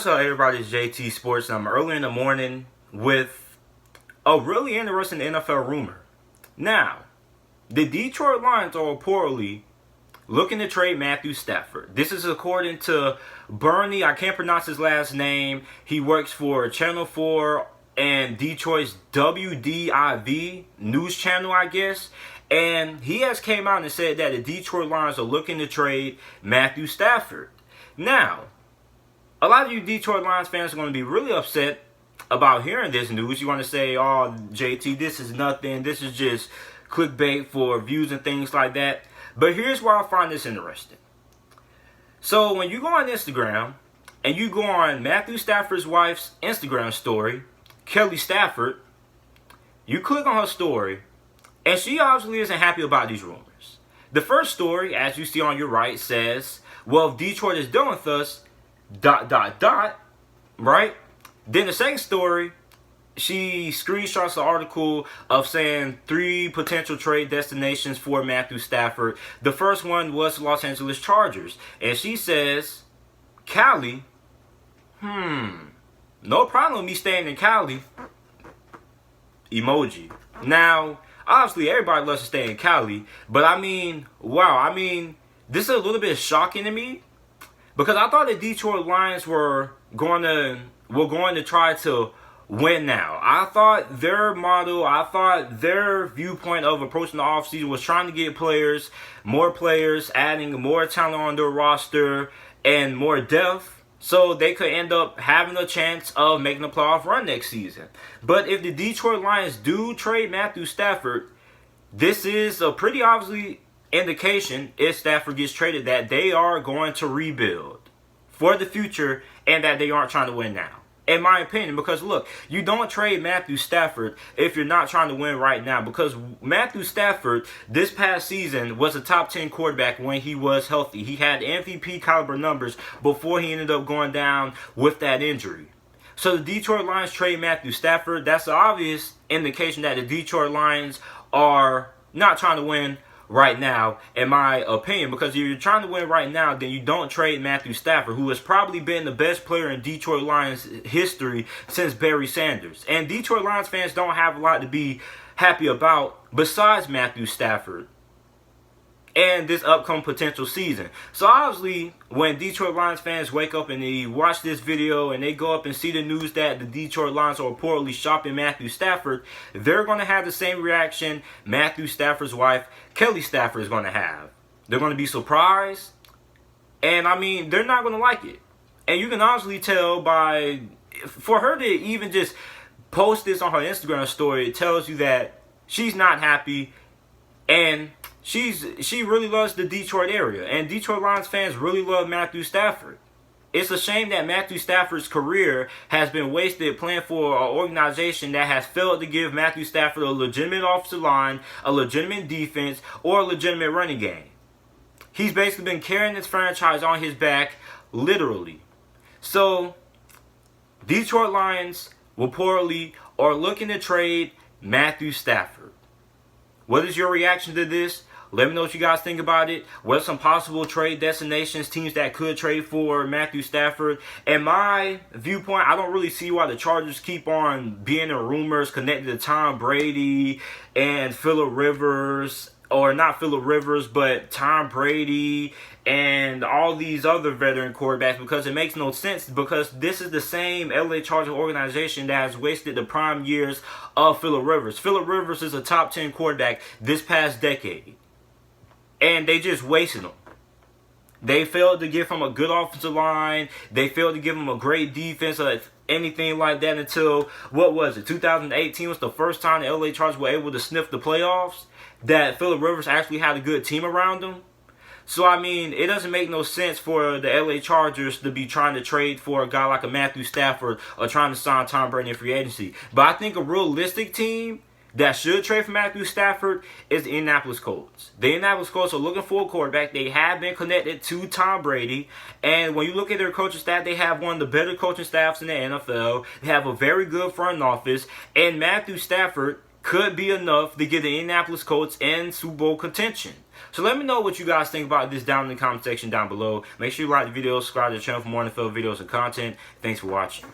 What's up, everybody? It's JT Sports, and I'm early in the morning with a really interesting NFL rumor. Now, the Detroit Lions are reportedly looking to trade Matthew Stafford. This is according to Bernie. I can't pronounce his last name. He works for Channel 4 and Detroit's WDIV news channel, I guess. And he has came out and said that the Detroit Lions are looking to trade Matthew Stafford. Now, a lot of you Detroit Lions fans are going to be really upset about hearing this news. You want to say, oh, JT, this is nothing. This is just clickbait for views and things like that. But here's why I find this interesting. So when you go on Instagram and you go on Matthew Stafford's wife's Instagram story, Kelly Stafford, you click on her story, and she obviously isn't happy about these rumors. The first story, as you see on your right, says, well, if Detroit is done with us, ... right? Then the second story, she screenshots the article of saying 3 potential trade destinations for Matthew Stafford. The first one was Los Angeles Chargers. And she says, Cali? No problem with me staying in Cali. Emoji. Now, obviously everybody loves to stay in Cali. But I mean, wow. I mean, this is a little bit shocking to me. Because I thought the Detroit Lions were going to try to win now. I thought their model, I thought their viewpoint of approaching the offseason was trying to get players, more players, adding more talent on their roster, and more depth, so they could end up having a chance of making a playoff run next season. But if the Detroit Lions do trade Matthew Stafford, this is a pretty obviously indication, if Stafford gets traded, that they are going to rebuild for the future and that they aren't trying to win now. In my opinion, because look, you don't trade Matthew Stafford if you're not trying to win right now. Because Matthew Stafford, this past season, was a top 10 quarterback when he was healthy. He had MVP caliber numbers before he ended up going down with that injury. So the Detroit Lions trade Matthew Stafford. That's an obvious indication that the Detroit Lions are not trying to win right now, in my opinion. Because if you're trying to win right now, then you don't trade Matthew Stafford, who has probably been the best player in Detroit Lions history since Barry Sanders. And Detroit Lions fans don't have a lot to be happy about besides Matthew Stafford and this upcoming potential season. So obviously, when Detroit Lions fans wake up and they watch this video and they go up and see the news that the Detroit Lions are reportedly shopping Matthew Stafford, they're going to have the same reaction Matthew Stafford's wife, Kelly Stafford, is going to have. They're going to be surprised, and I mean, they're not going to like it. And you can honestly tell by, for her to even just post this on her Instagram story, it tells you that she's not happy, and she really loves the Detroit area. And Detroit Lions fans really love Matthew Stafford. It's a shame that Matthew Stafford's career has been wasted playing for an organization that has failed to give Matthew Stafford a legitimate offensive line, a legitimate defense, or a legitimate running game. He's basically been carrying this franchise on his back, literally. So, Detroit Lions reportedly are looking to trade Matthew Stafford. What is your reaction to this? Let me know what you guys think about it. What are some possible trade destinations, teams that could trade for Matthew Stafford? In my viewpoint, I don't really see why the Chargers keep on being in rumors connected to Tom Brady and Phillip Rivers. Or not Phillip Rivers, but Tom Brady and all these other veteran quarterbacks, because it makes no sense, because this is the same LA Chargers organization that has wasted the prime years of Phillip Rivers. Phillip Rivers is a top 10 quarterback this past decade, and they just wasted him. They failed to give him a good offensive line. They failed to give him a great defense or anything like that until, what was it, 2018 was the first time the LA Chargers were able to sniff the playoffs, that Phillip Rivers actually had a good team around him. So, I mean, it doesn't make no sense for the LA Chargers to be trying to trade for a guy like a Matthew Stafford or trying to sign Tom Brady in free agency. But I think a realistic team that should trade for Matthew Stafford is the Indianapolis Colts. The Indianapolis Colts are looking for a quarterback. They have been connected to Tom Brady. And when you look at their coaching staff, they have one of the better coaching staffs in the NFL. They have a very good front office. And Matthew Stafford could be enough to get the Indianapolis Colts in Super Bowl contention. So let me know what you guys think about this down in the comment section down below. Make sure you like the video, subscribe to the channel for more NFL videos and content. Thanks for watching.